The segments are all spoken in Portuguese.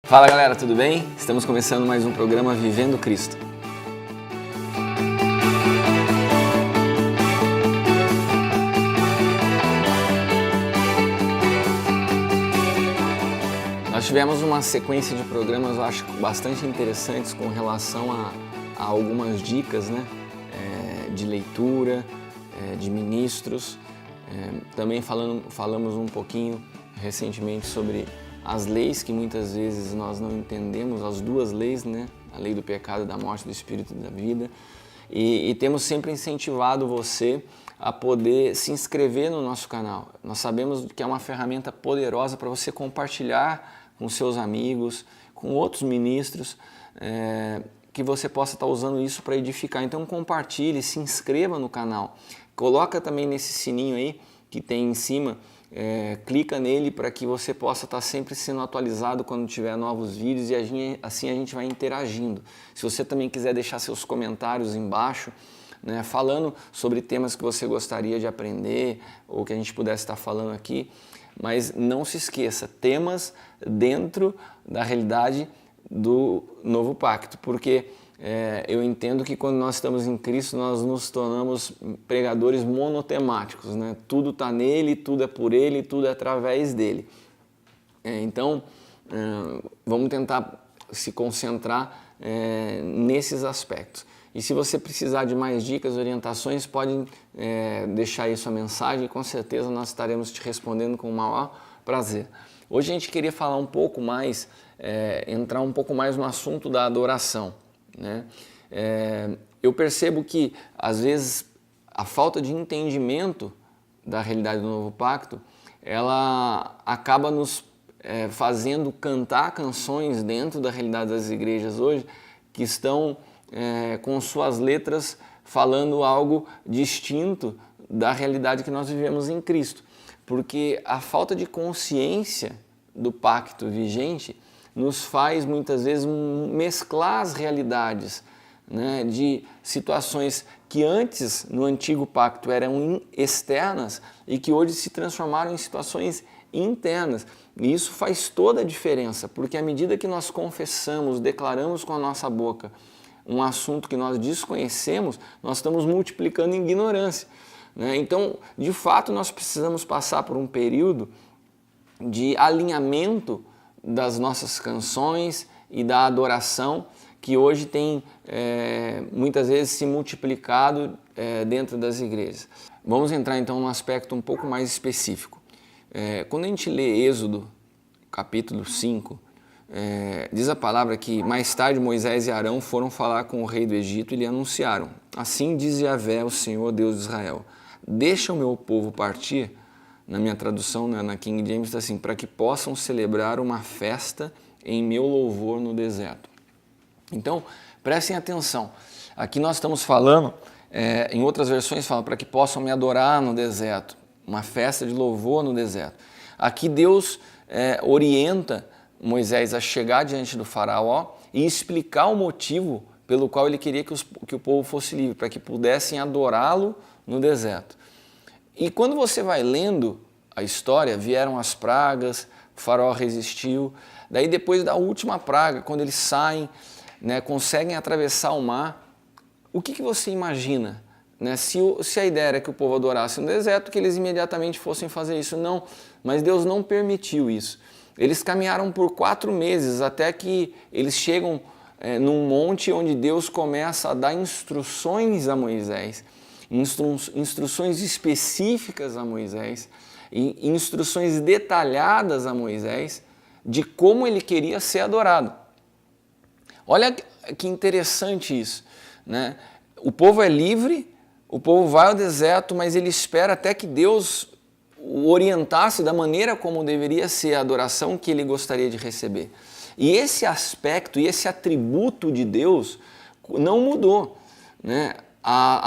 Fala galera, tudo bem? Estamos começando mais um programa Vivendo Cristo. Nós tivemos uma sequência de programas, eu acho, bastante interessantes com relação a algumas dicas, né? De leitura, de ministros. Também falamos um pouquinho recentemente sobre as leis que muitas vezes nós não entendemos, as duas leis, né? A lei do pecado, da morte, do espírito e da vida. E temos sempre incentivado você a poder se inscrever no nosso canal. Nós sabemos que é uma ferramenta poderosa para você compartilhar com seus amigos, com outros ministros, que você possa estar usando isso para edificar. Então compartilhe, se inscreva no canal. Coloca também nesse sininho aí que tem em cima, clica nele para que você possa estar sempre sendo atualizado quando tiver novos vídeos e assim a gente vai interagindo. Se você também quiser deixar seus comentários embaixo, né, falando sobre temas que você gostaria de aprender ou que a gente pudesse estar falando aqui, mas não se esqueça, temas dentro da realidade do novo pacto, porque eu entendo que quando nós estamos em Cristo, nós nos tornamos pregadores monotemáticos, né? Tudo está nele, tudo é por ele, tudo é através dele. Então, vamos tentar se concentrar nesses aspectos. E se você precisar de mais dicas, orientações, pode deixar aí sua mensagem e com certeza nós estaremos te respondendo com o maior prazer. Hoje a gente queria falar um pouco mais, entrar um pouco mais no assunto da adoração, né? Eu percebo que às vezes a falta de entendimento da realidade do novo pacto, ela acaba nos fazendo cantar canções dentro da realidade das igrejas hoje que estão com suas letras falando algo distinto da realidade que nós vivemos em Cristo. Porque a falta de consciência do pacto vigente nos faz muitas vezes mesclar as realidades, né, de situações que antes no antigo pacto eram externas e que hoje se transformaram em situações internas. E isso faz toda a diferença, porque à medida que nós confessamos, declaramos com a nossa boca um assunto que nós desconhecemos, nós estamos multiplicando ignorância, né? Então, de fato, nós precisamos passar por um período de alinhamento das nossas canções e da adoração que hoje tem muitas vezes se multiplicado dentro das igrejas. Vamos entrar então num aspecto um pouco mais específico. Quando a gente lê Êxodo, capítulo 5, diz a palavra que mais tarde Moisés e Arão foram falar com o rei do Egito e lhe anunciaram: assim diz Yahvé, o Senhor Deus de Israel, deixa o meu povo partir. Na minha tradução, né, na King James, está assim: para que possam celebrar uma festa em meu louvor no deserto. Então, prestem atenção. Aqui nós estamos falando, em outras versões fala, para que possam me adorar no deserto. Uma festa de louvor no deserto. Aqui Deus orienta Moisés a chegar diante do faraó e explicar o motivo pelo qual ele queria que o povo fosse livre, para que pudessem adorá-lo no deserto. E quando você vai lendo a história, vieram as pragas, o faraó resistiu, daí depois da última praga, quando eles saem, né, conseguem atravessar o mar, o que você imagina? Né? Se a ideia era que o povo adorasse no deserto, que eles imediatamente fossem fazer isso, não, mas Deus não permitiu isso. Eles caminharam por 4 meses até que eles chegam num monte onde Deus começa a dar instruções a Moisés, instruções específicas a Moisés, instruções detalhadas a Moisés de como ele queria ser adorado. Olha que interessante isso, né? O povo é livre, o povo vai ao deserto, mas ele espera até que Deus o orientasse da maneira como deveria ser a adoração que ele gostaria de receber. E esse aspecto e esse atributo de Deus não mudou, né?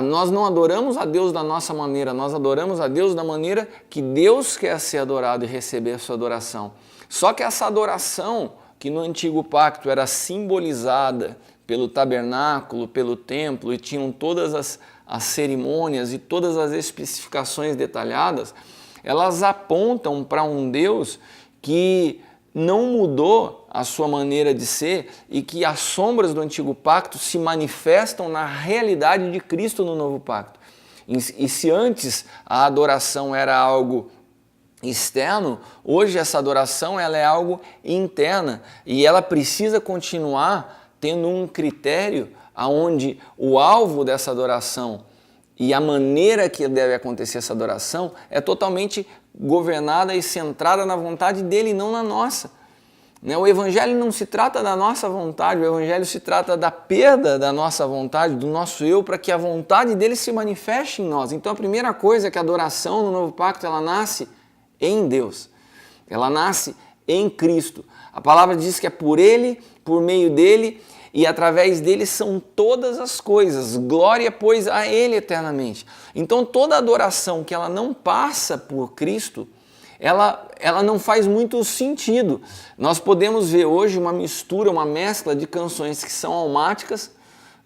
Nós não adoramos a Deus da nossa maneira, nós adoramos a Deus da maneira que Deus quer ser adorado e receber a sua adoração. Só que essa adoração, que no antigo pacto era simbolizada pelo tabernáculo, pelo templo, e tinham todas as cerimônias e todas as especificações detalhadas, elas apontam para um Deus que não mudou a sua maneira de ser e que as sombras do antigo pacto se manifestam na realidade de Cristo no novo pacto. E se antes a adoração era algo externo, hoje essa adoração ela é algo interna e ela precisa continuar tendo um critério aonde o alvo dessa adoração e a maneira que deve acontecer essa adoração é totalmente governada e centrada na vontade dele e não na nossa. O Evangelho não se trata da nossa vontade, o Evangelho se trata da perda da nossa vontade, do nosso eu, para que a vontade dele se manifeste em nós. Então a primeira coisa é que a adoração no novo pacto ela nasce em Deus, ela nasce em Cristo. A palavra diz que é por Ele, por meio dele e através dele são todas as coisas. Glória, pois, a Ele eternamente. Então toda adoração que ela não passa por Cristo, ela não faz muito sentido. Nós podemos ver hoje uma mistura, uma mescla de canções que são almáticas,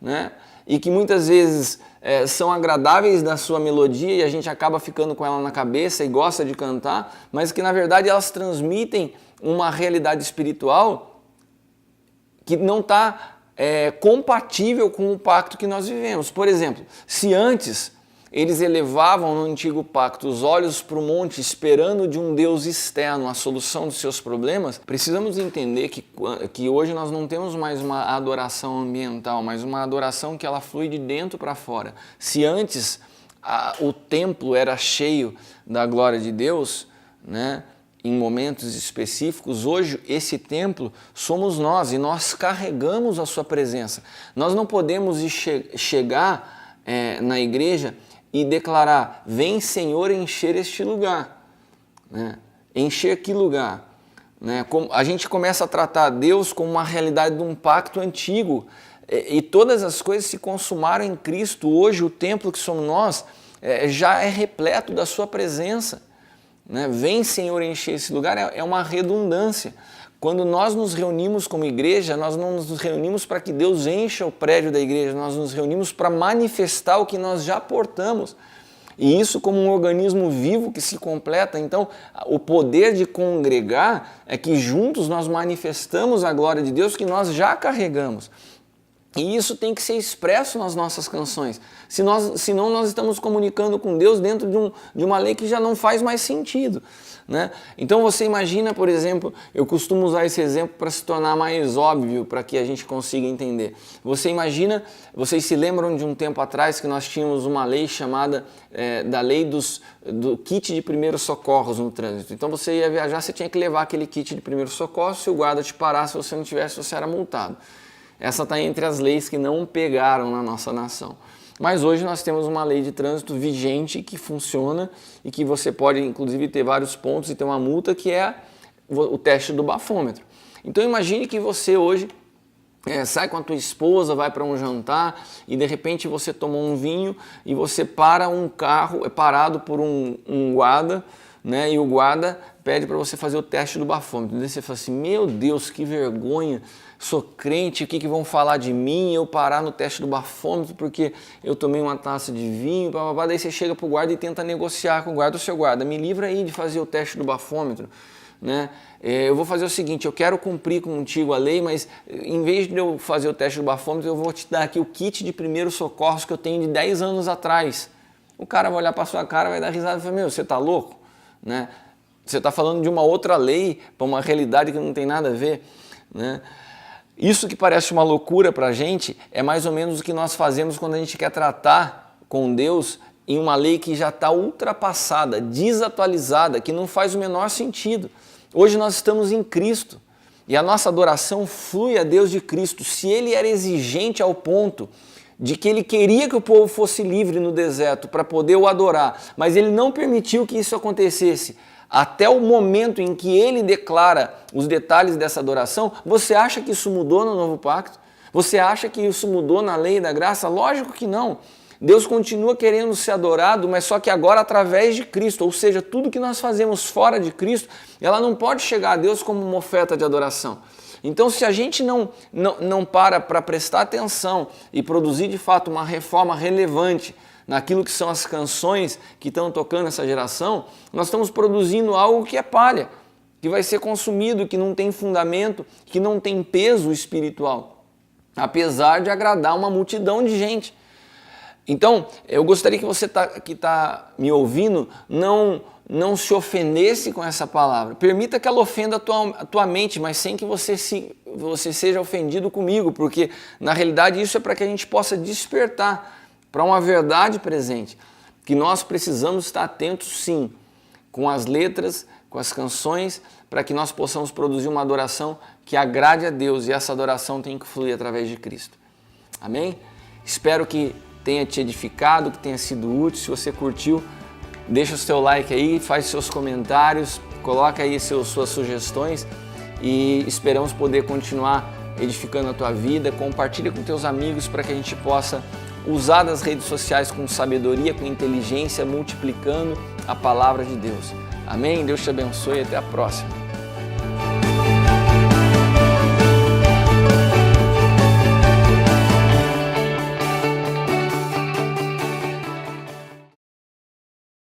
né? E que muitas vezes são agradáveis da sua melodia e a gente acaba ficando com ela na cabeça e gosta de cantar, mas que na verdade elas transmitem uma realidade espiritual que não está compatível com o pacto que nós vivemos. Por exemplo, se antes eles elevavam no antigo pacto os olhos para o monte esperando de um Deus externo a solução dos seus problemas, precisamos entender que hoje nós não temos mais uma adoração ambiental, mas uma adoração que ela flui de dentro para fora. Se antes o templo era cheio da glória de Deus, né, em momentos específicos, hoje esse templo somos nós e nós carregamos a sua presença. Nós não podemos chegar na igreja e declarar, vem Senhor encher este lugar, né? Encher que lugar? Né? A gente começa a tratar Deus como uma realidade de um pacto antigo e todas as coisas se consumaram em Cristo. Hoje o templo que somos nós já é repleto da sua presença, né? Vem Senhor encher esse lugar é uma redundância. Quando nós nos reunimos como igreja, nós não nos reunimos para que Deus encha o prédio da igreja, nós nos reunimos para manifestar o que nós já portamos. E isso como um organismo vivo que se completa. Então, o poder de congregar é que juntos nós manifestamos a glória de Deus que nós já carregamos. E isso tem que ser expresso nas nossas canções. Senão nós estamos comunicando com Deus dentro de uma lei que já não faz mais sentido, né? Então você imagina, por exemplo, eu costumo usar esse exemplo para se tornar mais óbvio, para que a gente consiga entender. Você imagina, vocês se lembram de um tempo atrás que nós tínhamos uma lei chamada da lei do kit de primeiros socorros no trânsito. Então você ia viajar, você tinha que levar aquele kit de primeiros socorros, se o guarda te parasse, se você não tivesse, você era multado. Essa está entre as leis que não pegaram na nossa nação. Mas hoje nós temos uma lei de trânsito vigente que funciona e que você pode, inclusive, ter vários pontos e ter uma multa, que é o teste do bafômetro. Então imagine que você hoje sai com a tua esposa, vai para um jantar e de repente você tomou um vinho e você para um carro, é parado por um guarda, né? E o guarda pede para você fazer o teste do bafômetro. Daí você fala assim, meu Deus, que vergonha, sou crente, o que vão falar de mim, eu parar no teste do bafômetro porque eu tomei uma taça de vinho, blá. Daí você chega para o guarda e tenta negociar com o guarda, o seu guarda, me livra aí de fazer o teste do bafômetro, né? Eu vou fazer o seguinte, eu quero cumprir contigo a lei, mas em vez de eu fazer o teste do bafômetro, eu vou te dar aqui o kit de primeiros socorros que eu tenho de 10 anos atrás. O cara vai olhar para sua cara, vai dar risada e falar, meu, você tá louco? Né? Você está falando de uma outra lei para uma realidade que não tem nada a ver, né? Isso que parece uma loucura para a gente é mais ou menos o que nós fazemos quando a gente quer tratar com Deus em uma lei que já está ultrapassada, desatualizada, que não faz o menor sentido. Hoje nós estamos em Cristo e a nossa adoração flui a Deus de Cristo. Se Ele era exigente ao ponto de que Ele queria que o povo fosse livre no deserto para poder o adorar, mas Ele não permitiu que isso acontecesse, até o momento em que ele declara os detalhes dessa adoração, você acha que isso mudou no novo pacto? Você acha que isso mudou na lei da graça? Lógico que não. Deus continua querendo ser adorado, mas só que agora através de Cristo, ou seja, tudo que nós fazemos fora de Cristo, ela não pode chegar a Deus como uma oferta de adoração. Então, se a gente não para prestar atenção e produzir de fato uma reforma relevante naquilo que são as canções que estão tocando essa geração, nós estamos produzindo algo que é palha. que vai ser consumido, que não tem fundamento, que não tem peso espiritual, apesar de agradar uma multidão de gente. Então, eu gostaria que você que está me ouvindo não se ofendesse com essa palavra. Permita que ela ofenda a tua mente, mas sem que você seja ofendido comigo, porque na realidade isso é para que a gente possa despertar para uma verdade presente, que nós precisamos estar atentos sim, com as letras, com as canções, para que nós possamos produzir uma adoração que agrade a Deus, e essa adoração tem que fluir através de Cristo. Amém? Espero que tenha te edificado, que tenha sido útil. Se você curtiu, deixa o seu like aí, faz seus comentários, coloca aí suas sugestões e esperamos poder continuar edificando a tua vida. Compartilha com teus amigos para que a gente possa usar das redes sociais com sabedoria, com inteligência, multiplicando a palavra de Deus. Amém? Deus te abençoe e até a próxima.